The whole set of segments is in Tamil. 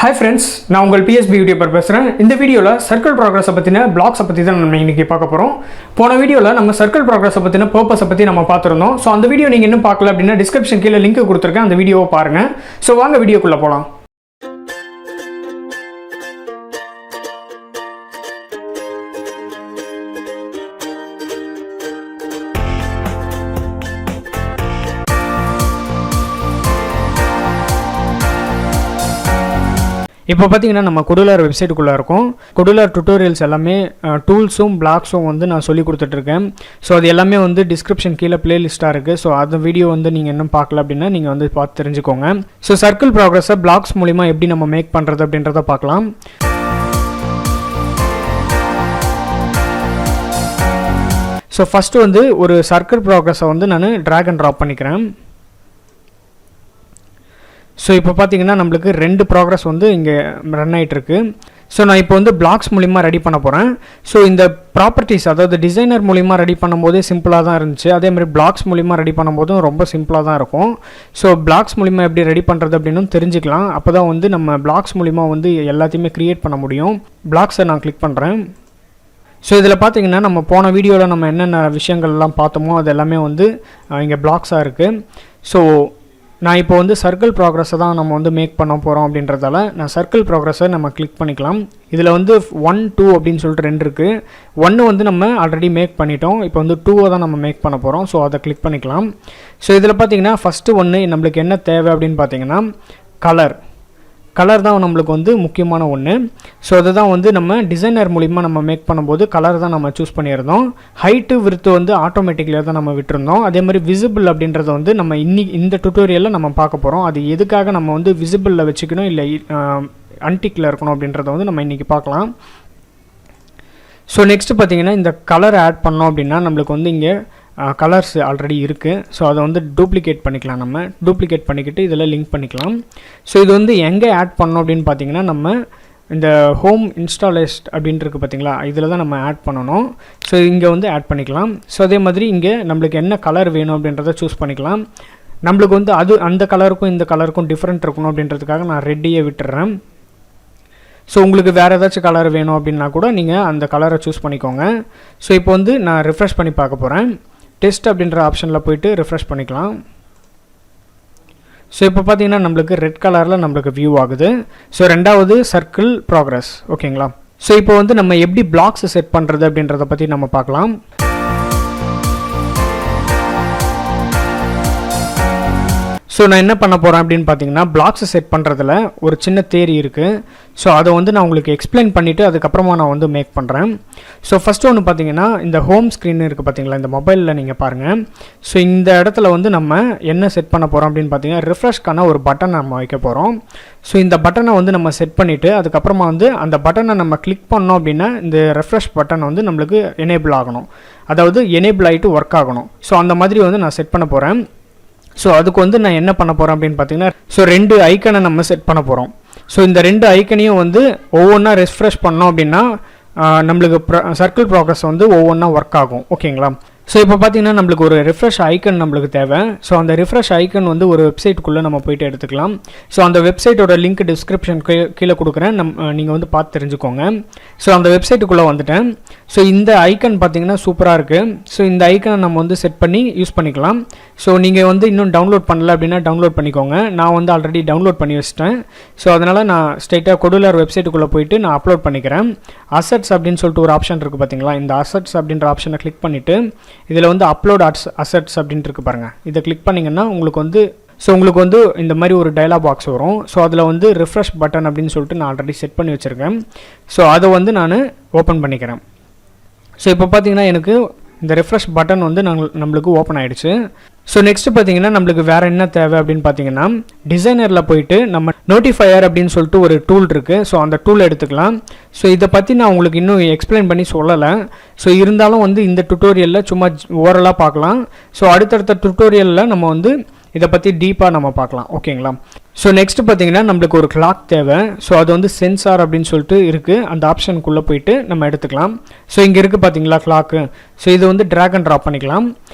Hi friends, நான் உங்கள் PSBYouTuber பேசுகிறேன். இந்த வீடியோவில் சர்க்கிள் ப்ராக்ரஸை பற்றின பிளாக்ஸை பற்றி தான் நம்ம இன்றைக்கி பார்க்க போகிறோம். போன வீடியோவில் நம்ம சர்க்கிள் ப்ராக்ரஸை பற்றின பர்பஸை பற்றி நம்ம பார்த்துருந்தோம். ஸோ அந்த வீடியோ நீங்கள் இன்னும் பார்க்கல அப்படின்னா டிஸ்கிரிப்ஷன் கீழே லிங்க் கொடுத்துருக்கேன், அந்த வீடியோவை பாருங்கள். ஸோ வாங்க வீடியோக்குள்ளே போகலாம். இப்போ பார்த்தீங்கன்னா நம்ம Kodular வெப்சைட்டுக்குள்ளே இருக்கும். Kodular டுட்டோரியல்ஸ் எல்லாமே டூல்ஸும் பிளாக்ஸும் வந்து நான் சொல்லி கொடுத்துட்ருக்கேன். ஸோ அது எல்லாமே வந்து டிஸ்கிரிப்ஷன் கீழே பிளேலிஸ்ட்டாக இருக்குது. ஸோ அந்த வீடியோ வந்து நீங்கள் இன்னும் பார்க்கல அப்படின்னா நீங்கள் வந்து பார்த்து தெரிஞ்சுக்கோங்க. ஸோ சர்க்கிள் ப்ராக்ரஸை பிளாக்ஸ் மூலிமா எப்படி நம்ம மேக் பண்ணுறது அப்படின்றத பார்க்கலாம். ஸோ ஃபஸ்ட்டு வந்து ஒரு சர்க்கிள் ப்ராக்ரஸை வந்து நான் ட்ராக் அண்ட் ட்ராப் பண்ணிக்கிறேன். ஸோ இப்போ பார்த்தீங்கன்னா நம்மளுக்கு 2 ப்ராக்ரஸ் வந்து இங்கே ரன் ஆகிட்டுருக்கு. ஸோ நான் இப்போ வந்து பிளாக்ஸ் மூலிமா ரெடி பண்ண போகிறேன். ஸோ இந்த ப்ராப்பர்ட்டிஸ் அதாவது டிசைனர் மூலிமா ரெடி பண்ணும்போதே சிம்பிளாக தான் இருந்துச்சு. அதேமாதிரி பிளாக்ஸ் மூலிமா ரெடி பண்ணும்போதும் ரொம்ப சிம்பிளாக தான் இருக்கும். ஸோ பிளாக்ஸ் மூலிமா எப்படி ரெடி பண்ணுறது அப்படின்னு தெரிஞ்சுக்கலாம். அப்போ தான் வந்து நம்ம பிளாக்ஸ் மூலிமா வந்து எல்லாத்தையுமே க்ரியேட் பண்ண முடியும். பிளாக்ஸை நான் கிளிக் பண்ணுறேன். ஸோ இதில் பார்த்தீங்கன்னா நம்ம போன வீடியோவில் நம்ம என்னென்ன விஷயங்கள்லாம் பார்த்தோமோ அது எல்லாமே வந்து இங்கே பிளாக்ஸாக இருக்குது. ஸோ நான் இப்போ வந்து சர்க்கிள் ப்ராக்ரஸை தான் நம்ம வந்து மேக் பண்ண போகிறோம் அப்படின்றதால நான் சர்க்கிள் ப்ராக்ரஸை நம்ம கிளிக் பண்ணிக்கலாம். இதில் வந்து 1, 2 அப்படின்னு சொல்லிட்டு 2 இருக்குது. 1 வந்து நம்ம ஆல்ரெடி மேக் பண்ணிட்டோம். இப்போ வந்து 2 தான் நம்ம மேக் பண்ண போகிறோம். ஸோ அதை கிளிக் பண்ணிக்கலாம். ஸோ இதில் பார்த்தீங்கன்னா ஃபஸ்ட்டு ஒன்று நம்மளுக்கு என்ன தேவை அப்படின்னு பார்த்தீங்கன்னா கலர் தான் நம்மளுக்கு வந்து முக்கியமான ஒன்று. ஸோ அதுதான் வந்து நம்ம டிசைனர் மூலிமா நம்ம மேக் பண்ணும்போது கலர் தான் நம்ம சூஸ் பண்ணியிருந்தோம். ஹைட்டு விருத்து வந்து ஆட்டோமேட்டிக்கில் தான் நம்ம விட்டுருந்தோம். அதே மாதிரி விசிபிள் அப்படின்றத வந்து நம்ம இந்த டுட்டோரியலில் நம்ம பார்க்க போகிறோம். அது எதுக்காக நம்ம வந்து விசிபிளில் வச்சுக்கணும் இல்லை அன்டிக்கில் இருக்கணும் அப்படின்றத வந்து நம்ம இன்றைக்கி பார்க்கலாம். ஸோ நெக்ஸ்ட்டு பார்த்திங்கன்னா இந்த கலர் ஆட் பண்ணோம் அப்படின்னா நம்மளுக்கு வந்து இங்கே கலர்ஸ் ஆல்ரெடி இருக்குது. ஸோ அதை வந்து டூப்ளிகேட் பண்ணிக்கலாம். நம்ம டூப்ளிகேட் பண்ணிக்கிட்டு இதில் லிங்க் பண்ணிக்கலாம். ஸோ இது வந்து எங்கே ஆட் பண்ணோம் அப்படின்னு பார்த்தீங்கன்னா நம்ம இந்த ஹோம் இன்ஸ்டாலேஸ்ட் அப்படின்ட்டு இருக்குது பார்த்தீங்களா, இதில் தான் நம்ம ஆட் பண்ணணும். ஸோ இங்கே வந்து ஆட் பண்ணிக்கலாம். ஸோ அதே மாதிரி இங்கே நம்மளுக்கு என்ன கலர் வேணும் அப்படின்றத சூஸ் பண்ணிக்கலாம். நம்மளுக்கு வந்து அந்த கலருக்கும் இந்த கலருக்கும் டிஃப்ரெண்ட் இருக்கணும் அப்படின்றதுக்காக நான் ரெட்டையே விட்டுறேன். ஸோ உங்களுக்கு வேறு ஏதாச்சும் கலர் வேணும் அப்படின்னா கூட நீங்கள் அந்த கலரை சூஸ் பண்ணிக்கோங்க. ஸோ இப்போ வந்து நான் ரிஃப்ரெஷ் பண்ணி பார்க்க போகிறேன். டெஸ்ட் அப்படின்ற ஆப்ஷனில் போய்ட்டு ரிஃப்ரெஷ் பண்ணிக்கலாம். ஸோ இப்போ பார்த்தீங்கன்னா நம்மளுக்கு ரெட் கலரில் நம்மளுக்கு வியூ ஆகுது. ஸோ 2வது சர்க்கிள் ப்ராக்ரஸ் ஓகேங்களா. ஸோ இப்போ வந்து நம்ம எப்படி பிளாக்ஸ் செட் பண்ணுறது அப்படின்றத பற்றி நம்ம பார்க்கலாம். ஸோ நான் என்ன பண்ண போகிறேன் அப்படின்னு பார்த்தீங்கன்னா பிளாக்ஸை செட் பண்ணுறதுல ஒரு சின்ன தேரி இருக்குது. ஸோ அதை வந்து நான் உங்களுக்கு எக்ஸ்பிளைன் பண்ணிவிட்டு அதுக்கப்புறமா நான் வந்து மேக் பண்ணுறேன். ஸோ ஃபஸ்ட்டு ஒன்று பார்த்தீங்கன்னா இந்த ஹோம் ஸ்க்ரீன் இருக்குது பார்த்தீங்களா, இந்த மொபைலில் நீங்கள் பாருங்கள். ஸோ இந்த இடத்துல வந்து நம்ம என்ன செட் பண்ண போகிறோம் அப்படின்னு பார்த்தீங்கன்னா ரிஃப்ரெஷ்க்கான ஒரு பட்டன் நம்ம வைக்க போகிறோம். ஸோ இந்த பட்டனை வந்து நம்ம செட் பண்ணிவிட்டு அதுக்கப்புறமா வந்து அந்த பட்டனை நம்ம கிளிக் பண்ணோம் அப்படின்னா இந்த ரெஃப்ரெஷ் பட்டன் வந்து நம்மளுக்கு எனேபிள் ஆகணும், அதாவது எனேபிள் ஆகிட்டு ஒர்க் ஆகணும். ஸோ அந்த மாதிரி வந்து நான் செட் பண்ண போகிறேன். ஸோ அதுக்கு வந்து நான் என்ன பண்ண போகிறேன் அப்படின்னு பார்த்தீங்கன்னா 2 ஐக்கனை நம்ம செட் பண்ண போகிறோம். ஸோ இந்த 2 ஐக்கனையும் வந்து ஒவ்வொன்றா ரெஃப்ரெஷ் பண்ணோம் அப்படின்னா நம்மளுக்கு சர்க்கிள் ப்ராக்ரஸ் வந்து ஒவ்வொன்றா ஒர்க் ஆகும் ஓகேங்களா. ஸோ இப்போ பார்த்தீங்கன்னா நம்மளுக்கு ஒரு ரிஃப்ரெஷ் ஐக்கன் நம்மளுக்கு தேவை. ஸோ அந்த ரிஃப்ரெஷ் ஐக்கன் வந்து ஒரு வெப்சைட்டுக்குள்ளே நம்ம போய்ட்டு எடுத்துக்கலாம். ஸோ அந்த வெப்சைட்டோட லிங்க் டிஸ்கிரிப்ஷன் கீழே கொடுக்குறேன், நீங்கள் வந்து பார்த்து தெரிஞ்சுக்கோங்க. ஸோ அந்த வெப்சைட்டுக்குள்ளே வந்துட்டேன். ஸோ இந்த ஐக்கன் பார்த்தீங்கன்னா சூப்பராக இருக்குது. ஸோ இந்த ஐக்கனை நம்ம வந்து செட் பண்ணி யூஸ் பண்ணிக்கலாம். ஸோ நீங்கள் வந்து இன்னும் டவுன்லோட் பண்ணல அப்படின்னா டவுன்லோட் பண்ணிக்கோங்க. நான் வந்து ஆல்ரெடி டவுன்லோட் பண்ணி வச்சிட்டேன். ஸோ அதனால் நான் ஸ்ட்ரெயிட்டாக Kodular வெப்சைட்டுக்குள்ளே போயிட்டு நான் அப்லோட் பண்ணிக்கிறேன். அசட்ஸ் அப்படின்னு சொல்லிட்டு ஒரு ஆப்ஷன் இருக்குது பார்த்தீங்களா, இந்த அசட்ஸ் அப்படின்ற ஆப்ஷனை கிளிக் பண்ணிவிட்டு இதில் வந்து அப்லோட் அசட்ஸ் அப்படின்ட்டு இருக்குது பாருங்கள், இதை கிளிக் பண்ணிங்கன்னா உங்களுக்கு வந்து இந்த மாதிரி ஒரு டயலாக் பாக்ஸ் வரும். ஸோ அதில் வந்து ரிஃப்ரெஷ் பட்டன் அப்படின்னு சொல்லிட்டு நான் ஆல்ரெடி செட் பண்ணி வச்சுருக்கேன். ஸோ அதை வந்து நான் ஓப்பன் பண்ணிக்கிறேன். ஸோ இப்போ பார்த்தீங்கன்னா எனக்கு இந்த ரிஃப்ரெஷ் பட்டன் வந்து நம்மளுக்கு ஓப்பன் ஆகிடுச்சு. ஸோ நெக்ஸ்ட்டு பார்த்தீங்கன்னா நம்மளுக்கு வேறு என்ன தேவை அப்படின்னு பார்த்தீங்கன்னா டிசைனரில் போயிட்டு நம்ம நோட்டிஃபையர் அப்படின்னு சொல்லிட்டு ஒரு டூல் இருக்குது. ஸோ அந்த டூல் எடுத்துக்கலாம். ஸோ இதை பற்றி நான் உங்களுக்கு இன்னும் எக்ஸ்பிளைன் பண்ணி சொல்லலை. ஸோ இருந்தாலும் வந்து இந்த டுட்டோரியலில் சும்மா ஓரலாக பார்க்கலாம். ஸோ அடுத்தடுத்த டுட்டோரியலில் நம்ம வந்து இதை பற்றி டீப்பாக நம்ம பார்க்கலாம் ஓகேங்களா. ஸோ நெக்ஸ்ட் பார்த்தீங்கன்னா நம்மளுக்கு ஒரு கிளாக் தேவை. ஸோ அது வந்து சென்சார் அப்படின்னு சொல்லிட்டு இருக்குது, அந்த ஆப்ஷனுக்குள்ளே போயிட்டு நம்ம எடுத்துக்கலாம். ஸோ இங்கே இருக்குது பார்த்தீங்களா கிளாக்கு. ஸோ இது வந்து ட்ராக் அண்ட் ட்ராப் பண்ணிக்கலாம்.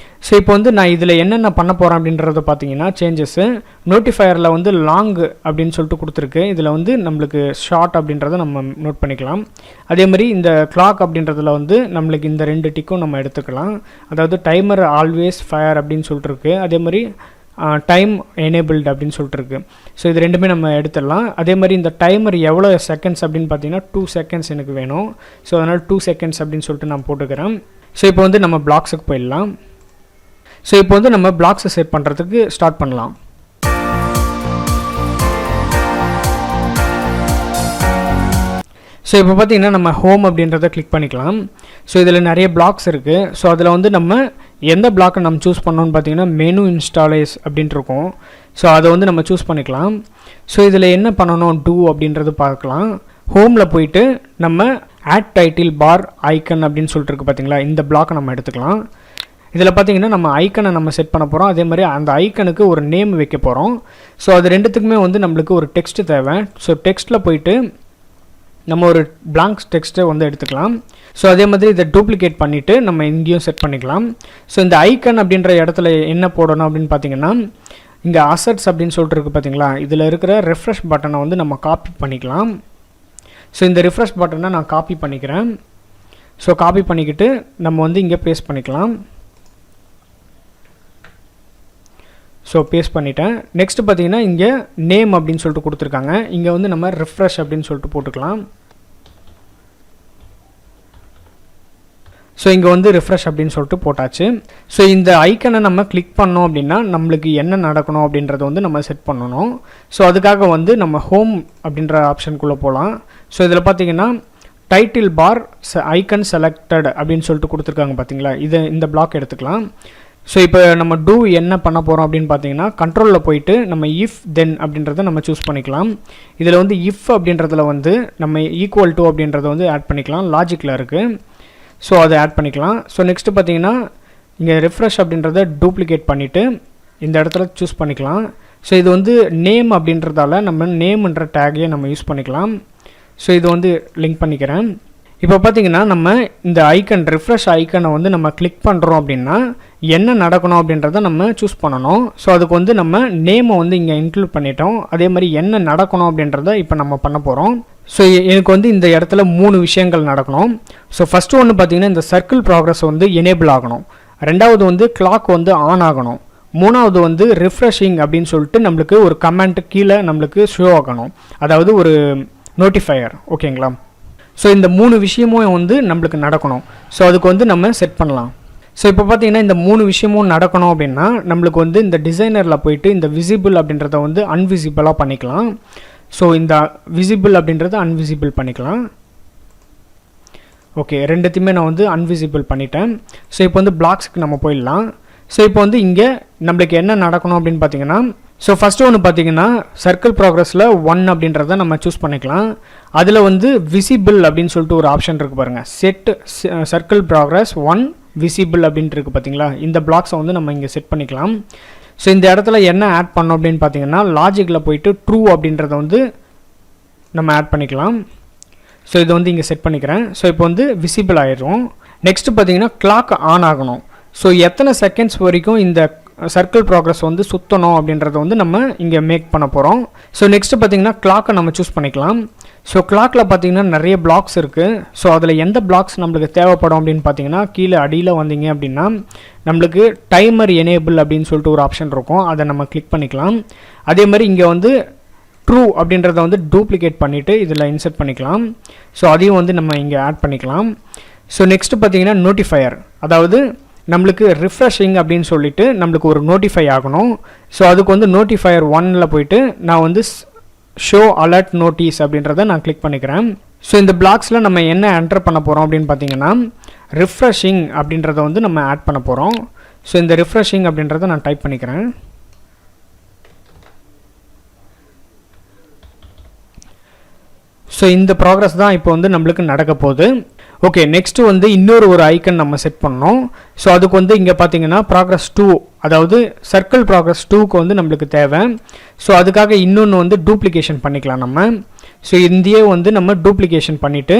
ஸோ இப்போ வந்து நான் இதில் என்னென்ன பண்ண போகிறேன் அப்படின்றத பார்த்தீங்கன்னா சேஞ்சஸ்ஸு நோட்டிஃபையரில் வந்து லாங் அப்படின்னு சொல்லிட்டு கொடுத்துருக்கு. இதில் வந்து நம்மளுக்கு ஷார்ட் அப்படின்றத நம்ம நோட் பண்ணிக்கலாம். அதே மாதிரி இந்த கிளாக் அப்படின்றதுல வந்து நம்மளுக்கு இந்த 2 டிக்கும் நம்ம எடுத்துக்கலாம். அதாவது டைமர் ஆல்வேஸ் ஃபயர் அப்படின்னு சொல்லிட்டு இருக்கு, அதே மாதிரி டைம் எனேபிள்டு அப்படின்னு சொல்லிட்டு இருக்கு. ஸோ இது ரெண்டுமே நம்ம எடுத்துடலாம். அதே மாதிரி இந்த டைமர் எவ்வளோ செகண்ட்ஸ் அப்படின்னு பார்த்தீங்கன்னா 2 செகண்ட்ஸ் எனக்கு வேணும். ஸோ அதனால் 2 செகண்ட்ஸ் அப்படின்னு சொல்லிட்டு நான் போட்டுக்கிறேன். ஸோ இப்போ வந்து நம்ம பிளாக்ஸுக்கு போயிடலாம். ஸோ இப்போ வந்து நம்ம பிளாக்ஸை செட் பண்ணுறதுக்கு ஸ்டார்ட் பண்ணலாம். ஸோ இப்போ பார்த்தீங்கன்னா நம்ம ஹோம் அப்படின்றத கிளிக் பண்ணிக்கலாம். ஸோ இதில் நிறைய பிளாக்ஸ் இருக்குது. ஸோ அதில் வந்து நம்ம எந்த பிளாக்கை நம்ம சூஸ் பண்ணோன்னு பார்த்தீங்கன்னா மெனு இன்ஸ்டாலேஸ் அப்படின்ட்டு இருக்கும். ஸோ அதை வந்து நம்ம சூஸ் பண்ணிக்கலாம். ஸோ இதில் என்ன பண்ணணும் டூ அப்படின்றது பார்க்கலாம். ஹோமில் போயிட்டு நம்ம ஆட் டைட்டில் பார் ஐக்கன் அப்படின்னு சொல்லிட்டு இருக்குது பார்த்தீங்களா, இந்த பிளாக்கை நம்ம எடுத்துக்கலாம். இதில் பார்த்தீங்கன்னா நம்ம ஐக்கனை நம்ம செட் பண்ண போகிறோம். அதே மாதிரி அந்த ஐக்கனுக்கு ஒரு நேம் வைக்க போகிறோம். ஸோ அது ரெண்டுத்துக்குமே வந்து நம்மளுக்கு ஒரு டெக்ஸ்ட் தேவை. ஸோ டெக்ஸ்ட்டில் போயிட்டு நம்ம ஒரு பிளாங்க் டெக்ஸ்ட்டை வந்து எடுத்துக்கலாம். ஸோ அதே மாதிரி இதை டூப்ளிகேட் பண்ணிவிட்டு நம்ம இங்கேயும் செட் பண்ணிக்கலாம். ஸோ இந்த ஐக்கன் அப்படின்ற இடத்துல என்ன போடணும் அப்படின்னு பார்த்தீங்கன்னா இங்கே அசட்ஸ் அப்படின்னு சொல்லிட்டு இருக்குது பார்த்தீங்களா, இதில் இருக்கிற ரெஃப்ரெஷ் பட்டனை வந்து நம்ம காப்பி பண்ணிக்கலாம். ஸோ இந்த ரெஃப்ரெஷ் பட்டனை நான் காப்பி பண்ணிக்கிறேன். ஸோ காப்பி பண்ணிக்கிட்டு நம்ம வந்து இங்கே பேஸ்ட் பண்ணிக்கலாம். ஸோ பேஸ்ட் பண்ணிட்டேன். நெக்ஸ்ட் பார்த்தீங்கன்னா இங்கே நேம் அப்படின்னு சொல்லிட்டு கொடுத்துருக்காங்க. இங்கே வந்து நம்ம ரெஃப்ரெஷ் அப்படின்னு சொல்லிட்டு போட்டுக்கலாம். ஸோ இங்கே வந்து ரெஃப்ரெஷ் அப்படின்னு சொல்லிட்டு போட்டாச்சு. ஸோ இந்த ஐக்கனை நம்ம கிளிக் பண்ணோம் அப்படின்னா நம்மளுக்கு என்ன நடக்கணும் அப்படின்றத வந்து நம்ம செட் பண்ணணும். ஸோ அதுக்காக வந்து நம்ம ஹோம் அப்படின்ற ஆப்ஷனுக்குள்ளே போகலாம். ஸோ இதில் பார்த்தீங்கன்னா டைட்டில் பார் ஐக்கன் செலக்டட் அப்படின்னு சொல்லிட்டு கொடுத்துருக்காங்க பார்த்தீங்களா, இந்த பிளாக் எடுத்துக்கலாம். ஸோ இப்போ நம்ம டூ என்ன பண்ண போகிறோம் அப்படின்னு பார்த்தீங்கன்னா கண்ட்ரோலில் போயிட்டு நம்ம இஃப் தென் அப்படின்றத நம்ம சூஸ் பண்ணிக்கலாம். இதில் வந்து இஃப் அப்படின்றதுல வந்து நம்ம ஈக்குவல் டு அப்படின்றத வந்து ஆட் பண்ணிக்கலாம், லாஜிக்கில் இருக்குது. ஸோ அதை ஆட் பண்ணிக்கலாம். ஸோ நெக்ஸ்ட்டு பார்த்தீங்கன்னா இங்கே ரெஃப்ரெஷ் அப்படின்றத டூப்ளிகேட் பண்ணிவிட்டு இந்த இடத்துல சூஸ் பண்ணிக்கலாம். ஸோ இது வந்து நேம் அப்படின்றதால நம்ம நேம்ன்ற டேகையை நம்ம யூஸ் பண்ணிக்கலாம். ஸோ இது வந்து லிங்க் பண்ணிக்கிறேன். இப்போ பார்த்தீங்கன்னா நம்ம இந்த ஐக்கன் ரெஃப்ரெஷ் ஐக்கனை வந்து நம்ம கிளிக் பண்ணுறோம் அப்படின்னா என்ன நடக்கணும் அப்படின்றத நம்ம சூஸ் பண்ணணும். ஸோ அதுக்கு வந்து நம்ம நேமை வந்து இங்கே இன்க்ளூட் பண்ணிட்டோம். அதே மாதிரி என்ன நடக்கணும் அப்படின்றத இப்போ நம்ம பண்ண போகிறோம். ஸோ எனக்கு வந்து இந்த இடத்துல 3 விஷயங்கள் நடக்கணும். ஸோ ஃபஸ்ட்டு ஒன்று பார்த்தீங்கன்னா இந்த சர்க்கிள் ப்ராக்ரஸ் வந்து எனேபிள் ஆகணும். ரெண்டாவது வந்து கிளாக் வந்து ஆன் ஆகணும். மூணாவது வந்து ரிஃப்ரெஷிங் அப்படின்னு சொல்லிட்டு நம்மளுக்கு ஒரு கமெண்ட் கீழே நம்மளுக்கு ஷோ ஆகணும், அதாவது ஒரு நோட்டிஃபையர். ஓகேங்களா? ஸோ இந்த 3 விஷயமும் வந்து நம்மளுக்கு நடக்கணும். ஸோ அதுக்கு வந்து நம்ம செட் பண்ணலாம். ஸோ இப்போ பார்த்தீங்கன்னா இந்த 3 விஷயமும் நடக்கணும் அப்படின்னா நம்மளுக்கு வந்து இந்த டிசைனரில் போயிட்டு இந்த விசிபிள் அப்படின்றத வந்து அன்விசிபிளாக பண்ணிக்கலாம். ஸோ இந்த விசிபிள் அப்படின்றத அன்விசிபிள் பண்ணிக்கலாம். ஓகே, ரெண்டுத்தையுமே நான் வந்து அன்விசிபிள் பண்ணிட்டேன். ஸோ இப்போ வந்து பிளாக்ஸுக்கு நம்ம போயிடலாம். ஸோ இப்போ வந்து இங்கே நம்மளுக்கு என்ன நடக்கணும் அப்படின்னு பார்த்தீங்கன்னா ஸோ ஃபஸ்ட்டு ஒன்று பார்த்தீங்கன்னா சர்க்கிள் ப்ராக்ரஸில் 1 அப்படின்றத நம்ம சூஸ் பண்ணிக்கலாம். அதில் வந்து விசிபிள் அப்படின்னு சொல்லிட்டு ஒரு ஆப்ஷன் இருக்குது பாருங்கள், செட் சர்க்கிள் ப்ராக்ரஸ் 1 விசிபிள் அப்படின்ட்டு இருக்குது பார்த்தீங்களா, இந்த பிளாக்ஸை வந்து நம்ம இங்கே செட் பண்ணிக்கலாம். ஸோ இந்த இடத்துல என்ன ஆட் பண்ணோம் அப்படின்னு பார்த்தீங்கன்னா லாஜிக்கில் போயிட்டு ட்ரூ அப்படின்றத வந்து நம்ம ஆட் பண்ணிக்கலாம். ஸோ இதை வந்து இங்கே செட் பண்ணிக்கிறேன். ஸோ இப்போ வந்து விசிபிள் ஆயிடும். நெக்ஸ்ட்டு பார்த்தீங்கன்னா கிளாக் ஆன் ஆகணும். ஸோ எத்தனை செகண்ட்ஸ் வரைக்கும் இந்த சர்க்கிள் ப்ராக்ரஸ் வந்து சுற்றணும் அப்படின்றத வந்து நம்ம இங்கே மேக் பண்ண போகிறோம். ஸோ நெக்ஸ்ட்டு பார்த்தீங்கன்னா கிளாக்கை நம்ம சூஸ் பண்ணிக்கலாம். ஸோ கிளாக்கில் பார்த்தீங்கன்னா நிறைய பிளாக்ஸ் இருக்குது. ஸோ அதில் எந்த பிளாக்ஸ் நம்மளுக்கு தேவைப்படும் அப்படின்னு பார்த்தீங்கன்னா கீழே அடியில் வந்தீங்க அப்படின்னா நம்மளுக்கு டைமர் எனேபிள் அப்படின்னு சொல்லிட்டு ஒரு ஆப்ஷன் இருக்கும், அதை நம்ம கிளிக் பண்ணிக்கலாம். அதே மாதிரி இங்கே வந்து ட்ரூ அப்படின்றத வந்து டூப்ளிகேட் பண்ணிவிட்டு இதில் இன்சர்ட் பண்ணிக்கலாம். ஸோ அதையும் வந்து நம்ம இங்கே ஆட் பண்ணிக்கலாம். ஸோ நெக்ஸ்ட்டு பார்த்தீங்கன்னா நோட்டிஃபையர், அதாவது நம்மளுக்கு ரிஃப்ரெஷிங் அப்படின்னு சொல்லிட்டு நம்மளுக்கு ஒரு நோட்டிஃபை ஆகணும். ஸோ அதுக்கு வந்து நோட்டிஃபையர் 1ல் போயிட்டு நான் வந்து ஷோ அலர்ட் நோட்டீஸ் அப்படின்றத நான் கிளிக் பண்ணிக்கிறேன். ஸோ இந்த பிளாக்ஸில் நம்ம என்ன என்டர் பண்ண போகிறோம் அப்படின்னு பார்த்தீங்கன்னா ரிஃப்ரெஷிங் அப்படின்றத வந்து நம்ம ஆட் பண்ண போகிறோம். ஸோ இந்த ரிஃப்ரெஷிங் அப்படின்றத நான் டைப் பண்ணிக்கிறேன். ஸோ இந்த ப்ராக்ரஸ் தான் இப்போ வந்து நம்மளுக்கு நடக்க போகுது. ஓகே, நெக்ஸ்ட்டு வந்து இன்னொரு ஒரு ஐக்கன் நம்ம செட் பண்ணோம். ஸோ அதுக்கு வந்து இங்கே பார்த்தீங்கன்னா ப்ராக்ரஸ் 2, அதாவது சர்க்கிள் ப்ராக்ரஸ் 2க்கு வந்து நம்மளுக்கு தேவை. ஸோ அதுக்காக இன்னொன்று வந்து டூப்ளிகேஷன் பண்ணிக்கலாம் நம்ம. ஸோ இந்தியே வந்து நம்ம டூப்ளிகேஷன் பண்ணிவிட்டு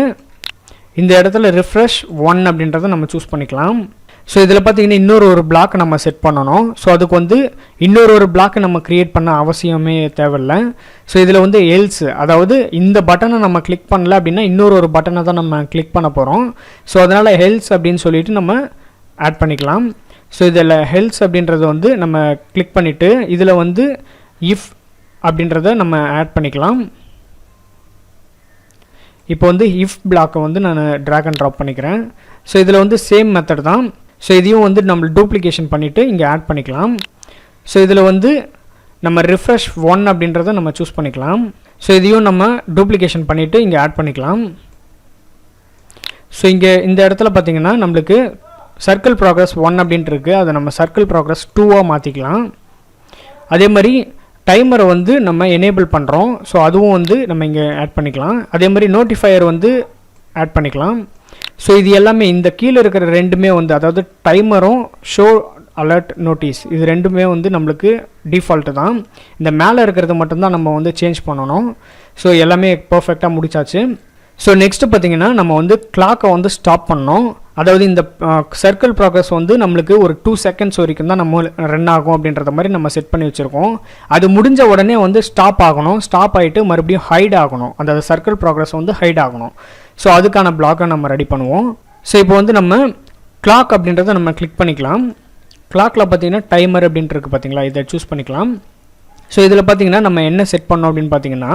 இந்த இடத்துல ரிஃப்ரெஷ் 1 அப்படின்றத நம்ம சூஸ் பண்ணிக்கலாம். ஸோ இதில் பார்த்தீங்கன்னா இன்னொரு ஒரு பிளாக் நம்ம செட் பண்ணணும். ஸோ அதுக்கு வந்து இன்னொரு ஒரு பிளாக் நம்ம க்ரியேட் பண்ண அவசியமே தேவையில்லை. ஸோ இதில் வந்து எல்ஸ், அதாவது இந்த பட்டனை நம்ம கிளிக் பண்ணல அப்படின்னா இன்னொரு ஒரு பட்டனை தான் நம்ம கிளிக் பண்ண போகிறோம். ஸோ அதனால் ஹெல்ஸ் அப்படின்னு சொல்லிட்டு நம்ம ஆட் பண்ணிக்கலாம். ஸோ இதில் ஹெல்ஸ் அப்படின்றத வந்து நம்ம கிளிக் பண்ணிவிட்டு இதில் வந்து இஃப் அப்படின்றத நம்ம ஆட் பண்ணிக்கலாம். இப்போ வந்து இஃப் பிளாக்கை வந்து நான் ட்ராக் அண்ட் ட்ராப் பண்ணிக்கிறேன். ஸோ இதில் வந்து சேம் மெத்தட் தான். ஸோ இதையும் வந்து நம்ம டூப்ளிகேஷன் பண்ணிவிட்டு இங்கே ஆட் பண்ணிக்கலாம். ஸோ இதில் வந்து நம்ம ரிஃப்ரெஷ் 1 அப்படின்றத நம்ம சூஸ் பண்ணிக்கலாம். ஸோ இதையும் நம்ம டூப்ளிகேஷன் பண்ணிவிட்டு இங்கே ஆட் பண்ணிக்கலாம். ஸோ இங்கே இந்த இடத்துல பார்த்திங்கன்னா நம்மளுக்கு சர்க்கிள் ப்ராக்ரஸ் 1 அப்படின்ட்டு இருக்குது, அதை நம்ம சர்க்கிள் ப்ராக்ரஸ் 2ஆக மாற்றிக்கலாம். அதே மாதிரி டைமரை வந்து நம்ம எனேபிள் பண்ணுறோம். ஸோ அதுவும் வந்து நம்ம இங்கே ஆட் பண்ணிக்கலாம். அதே மாதிரி நோட்டிஃபையர் வந்து ஆட் பண்ணிக்கலாம். ஸோ இது எல்லாமே இந்த கீழே இருக்கிற ரெண்டுமே வந்து, அதாவது டைமரும் ஷோ அலர்ட் நோட்டீஸ், இது ரெண்டுமே வந்து நம்மளுக்கு டிஃபால்ட்டு தான். இந்த மேலே இருக்கிறது மட்டும்தான் நம்ம வந்து சேஞ்ச் பண்ணணும். ஸோ எல்லாமே பர்ஃபெக்டாக முடிச்சாச்சு. ஸோ நெக்ஸ்ட்டு பார்த்திங்கன்னா நம்ம வந்து கிளாக்கை வந்து ஸ்டாப் பண்ணோம். அதாவது இந்த சர்க்கிள் ப்ராக்ரஸ் வந்து நம்மளுக்கு ஒரு 2 செகண்ட்ஸ் வரைக்கும் தான் நம்ம ரன் ஆகும் அப்படின்றத மாதிரி நம்ம செட் பண்ணி வச்சுருக்கோம். அது முடிஞ்ச உடனே வந்து ஸ்டாப் ஆகணும். ஸ்டாப் ஆகிட்டு மறுபடியும் ஹைட் ஆகணும். அந்த சர்க்கிள் ப்ராக்ரஸ் வந்து ஹைட் ஆகணும். ஸோ அதுக்கான பிளாக்கை நம்ம ரெடி பண்ணுவோம். ஸோ இப்போ வந்து நம்ம கிளாக் அப்படின்றத நம்ம கிளிக் பண்ணிக்கலாம். கிளாக்கில் பார்த்தீங்கன்னா டைமர் அப்படின்ட்டு இருக்குது பார்த்தீங்களா, இதை சூஸ் பண்ணிக்கலாம். ஸோ இதில் பார்த்தீங்கன்னா நம்ம என்ன செட் பண்ணோம் அப்படின்னு பார்த்தீங்கன்னா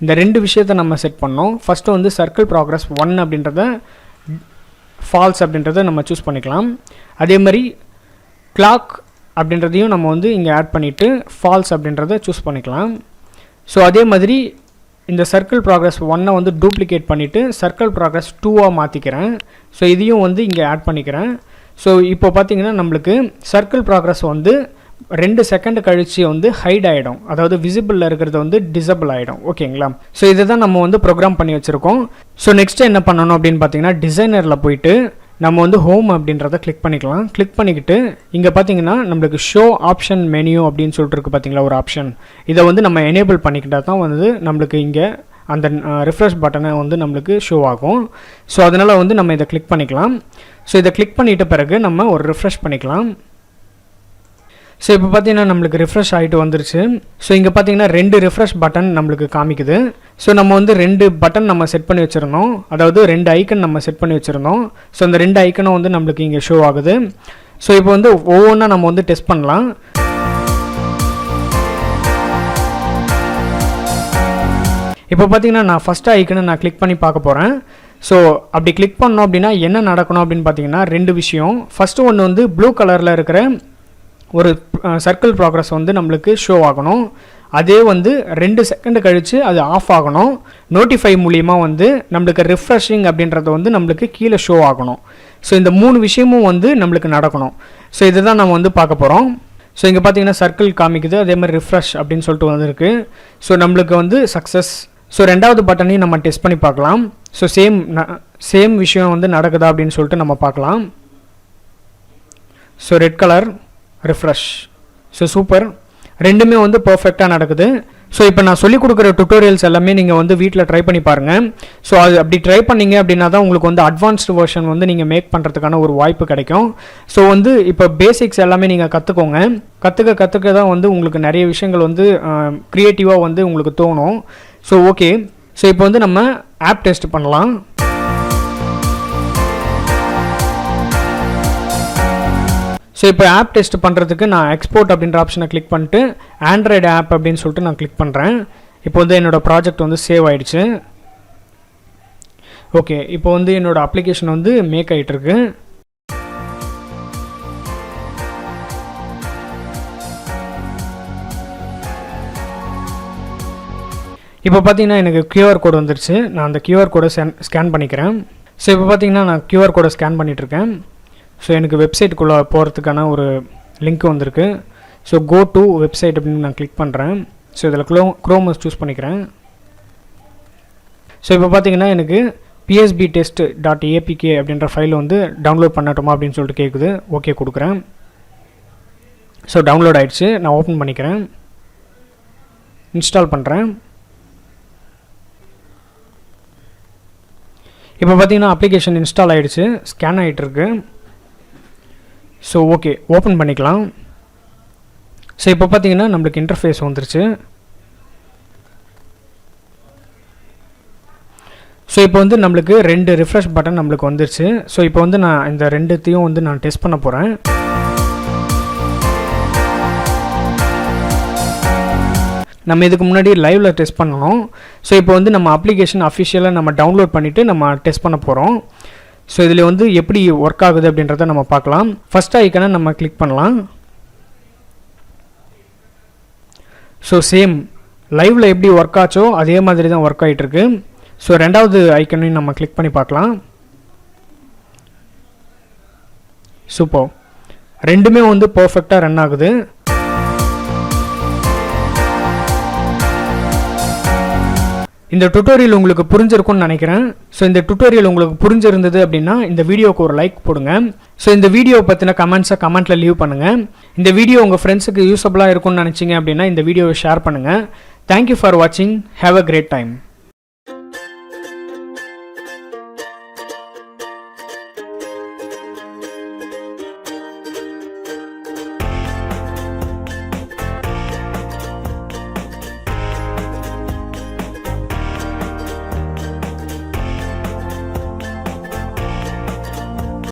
இந்த 2 விஷயத்தை நம்ம செட் பண்ணோம். ஃபஸ்ட்டு வந்து சர்க்கிள் ப்ராக்ரஸ் 1 அப்படின்றத ஃபால்ஸ் அப்படின்றத நம்ம சூஸ் பண்ணிக்கலாம். அதே மாதிரி கிளாக் அப்படின்றதையும் நம்ம வந்து இங்கே ஆட் பண்ணிவிட்டு ஃபால்ஸ் அப்படின்றத சூஸ் பண்ணிக்கலாம். ஸோ அதே மாதிரி இந்த சர்க்கிள் ப்ராக்ரஸ் 1 வந்து டூப்ளிகேட் பண்ணிவிட்டு சர்க்கிள் ப்ராக்ரஸ் 2ஆக மாற்றிக்கிறேன். ஸோ இதையும் வந்து இங்கே ஆட் பண்ணிக்கிறேன். ஸோ இப்போ பார்த்தீங்கன்னா நம்மளுக்கு சர்க்கிள் ப்ராக்ரஸ் வந்து 2 செகண்ட் கழிச்சு வந்து ஹைட் ஆகிடும், அதாவது விசிபிளில் இருக்கிறது வந்து டிசபிள் ஆகிடும். ஓகேங்களா? ஸோ இதை தான் நம்ம வந்து ப்ரோக்ராம் பண்ணி வச்சுருக்கோம். ஸோ நெக்ஸ்ட்டு என்ன பண்ணணும் அப்படின்னு பார்த்தீங்கன்னா டிசைனரில் போயிட்டு நம்ம வந்து ஹோம் அப்படின்றத கிளிக் பண்ணிக்கலாம். கிளிக் பண்ணிக்கிட்டு இங்கே பார்த்தீங்கன்னா நம்மளுக்கு ஷோ ஆப்ஷன் மெனியூ அப்படின்னு சொல்லிட்டு இருக்குது பார்த்தீங்களா ஒரு ஆப்ஷன், இதை வந்து நம்ம எனேபிள் பண்ணிக்கிட்டால் தான் வந்து நம்மளுக்கு இங்கே அந்த ரிஃப்ரெஷ் பட்டனை வந்து நம்மளுக்கு ஷோ ஆகும். ஸோ அதனால் வந்து நம்ம இதை கிளிக் பண்ணிக்கலாம். ஸோ இதை கிளிக் பண்ணிட்ட பிறகு நம்ம ஒரு ரிஃப்ரெஷ் பண்ணிக்கலாம். ஸோ இப்போ பார்த்தீங்கன்னா நம்மளுக்கு ரிஃப்ரெஷ் ஆகிட்டு வந்துருச்சு. ஸோ இங்கே பார்த்தீங்கன்னா 2 ரிஃப்ரெஷ் பட்டன் நம்மளுக்கு காமிக்குது. ஸோ நம்ம வந்து 2 பட்டன் நம்ம செட் பண்ணி வச்சுருந்தோம், அதாவது 2 ஐக்கன் நம்ம செட் பண்ணி வச்சுருந்தோம். ஸோ அந்த 2 ஐக்கனும் வந்து நம்மளுக்கு இங்கே ஷோ ஆகுது. ஸோ இப்போ வந்து ஒவ்வொன்றா நம்ம வந்து டெஸ்ட் பண்ணலாம். இப்போ பார்த்தீங்கன்னா நான் ஃபஸ்ட்டு ஐக்கனை நான் கிளிக் பண்ணி பார்க்க போகிறேன். ஸோ அப்படி கிளிக் பண்ணோம் அப்படின்னா என்ன நடக்கணும் அப்படின்னு பார்த்தீங்கன்னா 2 விஷயம். ஃபஸ்ட்டு ஒன்று வந்து ப்ளூ கலரில் இருக்கிற ஒரு சர்க்கிள் ப்ராக்ரஸ் வந்து நம்மளுக்கு ஷோ ஆகணும். அதே வந்து 2 செகண்ட் கழித்து அது ஆஃப் ஆகணும். நோட்டிஃபை மூலியமாக வந்து நம்மளுக்கு ரிஃப்ரெஷிங் அப்படின்றது வந்து நம்மளுக்கு கீழே ஷோ ஆகணும். ஸோ இந்த 3 விஷயமும் வந்து நம்மளுக்கு நடக்கணும். ஸோ இதை தான் நம்ம வந்து பார்க்க போகிறோம். ஸோ இங்கே பார்த்தீங்கன்னா சர்க்கிள் காமிக்குது, அதே மாதிரி ரிஃப்ரெஷ் அப்படின்னு சொல்லிட்டு வந்துருக்கு. ஸோ நம்மளுக்கு வந்து சக்ஸஸ். ஸோ 2வது பட்டனையும் நம்ம டெஸ்ட் பண்ணி பார்க்கலாம். ஸோ சேம் விஷயம் வந்து நடக்குதா அப்படின்னு சொல்லிட்டு நம்ம பார்க்கலாம். So red colour refresh. So super, ரெண்டுமே வந்து பர்ஃபெக்டாக நடக்குது. ஸோ இப்போ நான் சொல்லிக் கொடுக்குற டுட்டோரியல்ஸ் எல்லாமே நீங்கள் வந்து வீட்டில் ட்ரை பண்ணி பாருங்கள். ஸோ அது அப்படி ட்ரை பண்ணிங்க அப்படின்னா தான் உங்களுக்கு வந்து அட்வான்ஸ்டு வெர்ஷன் வந்து நீங்கள் மேக் பண்ணுறதுக்கான ஒரு வாய்ப்பு கிடைக்கும். ஸோ வந்து இப்போ பேசிக்ஸ் எல்லாமே நீங்கள் கற்றுக்கோங்க. கற்றுக்க தான் வந்து உங்களுக்கு நிறைய விஷயங்கள் வந்து க்ரியேட்டிவாக வந்து உங்களுக்கு தோணும். ஸோ ஓகே, ஸோ இப்போ வந்து நம்ம ஆப் டெஸ்ட் பண்ணலாம். ஸோ இப்போ ஆப் டெஸ்ட் பண்ணுறதுக்கு நான் எக்ஸ்போர்ட் அப்படின்ற ஆப்ஷனை கிளிக் பண்ணிட்டு ஆண்ட்ராய்டு ஆப் அப்படின்னு சொல்லிட்டு நான் கிளிக் பண்ணுறேன். இப்போ வந்து என்னோடய ப்ராஜெக்ட் வந்து சேவ் ஆகிடுச்சு. ஓகே, இப்போ வந்து என்னோடய அப்ளிகேஷன் வந்து மேக் ஆகிட்டுருக்கு. இப்போ பார்த்தீங்கன்னா எனக்கு QR கோடு வந்துருச்சு. நான் அந்த QR கோடை ஸ்கேன் பண்ணிக்கிறேன். ஸோ இப்போ பார்த்தீங்கன்னா நான் QR கோடை ஸ்கேன் பண்ணிகிட்ருக்கேன். ஸோ எனக்கு வெப்சைட்டுக்குள்ளே போகிறதுக்கான ஒரு லிங்க் வந்திருக்கு. ஸோ கோ டு வெப்சைட் அப்படின்னு நான் கிளிக் பண்ணுறேன். ஸோ இதில் க்ரோமை சூஸ் பண்ணிக்கிறேன். ஸோ இப்போ பார்த்தீங்கன்னா எனக்கு psbtest.apk அப்படின்ற ஃபைல் வந்து டவுன்லோட் பண்ணட்டுமா அப்படின்னு சொல்லிட்டு கேட்குது. ஓகே கொடுக்குறேன். ஸோ டவுன்லோட் ஆகிடுச்சு. நான் ஓப்பன் பண்ணிக்கிறேன், இன்ஸ்டால் பண்ணுறேன். இப்போ பார்த்தீங்கன்னா அப்ளிகேஷன் இன்ஸ்டால் ஆகிடுச்சு, ஸ்கேன் ஆகிட்டுருக்கு. ஸோ ஓகே ஓப்பன் பண்ணிக்கலாம். ஸோ இப்போ பார்த்தீங்கன்னா நம்மளுக்கு இன்டர்ஃபேஸ் வந்துருச்சு. ஸோ இப்போ வந்து நம்மளுக்கு 2 ரிஃப்ரெஷ் பட்டன் நம்மளுக்கு வந்துருச்சு. ஸோ இப்போ வந்து நான் இந்த 2த்தையும் வந்து நான் டெஸ்ட் பண்ண போகிறேன். நம்ம இதுக்கு முன்னாடி லைவ்ல டெஸ்ட் பண்ணணும். ஸோ இப்போ வந்து நம்ம அப்ளிகேஷன் அஃபிஷியலாக நம்ம டவுன்லோட் பண்ணிவிட்டு நம்ம டெஸ்ட் பண்ண போகிறோம். ஸோ இதில் வந்து எப்படி ஒர்க் ஆகுது அப்படின்றத நம்ம பார்க்கலாம். ஃபஸ்ட் ஐக்கனை நம்ம கிளிக் பண்ணலாம். ஸோ சேம் லைவில் எப்படி ஒர்க் ஆச்சோ அதே மாதிரி தான் ஒர்க் ஆகிட்டுருக்கு. ஸோ ரெண்டாவது ஐக்கனையும் நம்ம கிளிக் பண்ணி பார்க்கலாம். சூப்பர், ரெண்டுமே வந்து பர்ஃபெக்டாக ரன் ஆகுது. இந்த டுட்டோரியல் உங்களுக்கு புரிஞ்சிருக்கும்னு நினைக்கிறேன். ஸோ இந்த டுட்டோரியல் உங்களுக்கு புரிஞ்சிருந்தது அப்படின்னா இந்த வீடியோக்கு ஒரு லைக் போடுங்க. ஸோ இந்த வீடியோ பற்றின கமெண்ட்ஸை கமெண்ட்டில் லீவ் பண்ணுங்கள். இந்த வீடியோ உங்கள் ஃப்ரெண்ட்ஸுக்கு யூஸ்ஃபுல்லாக இருக்கும்னு நினச்சிங்க அப்படின்னா இந்த வீடியோவை ஷேர் பண்ணுங்கள். தேங்க்யூ ஃபார் வாட்சிங். Have a great time.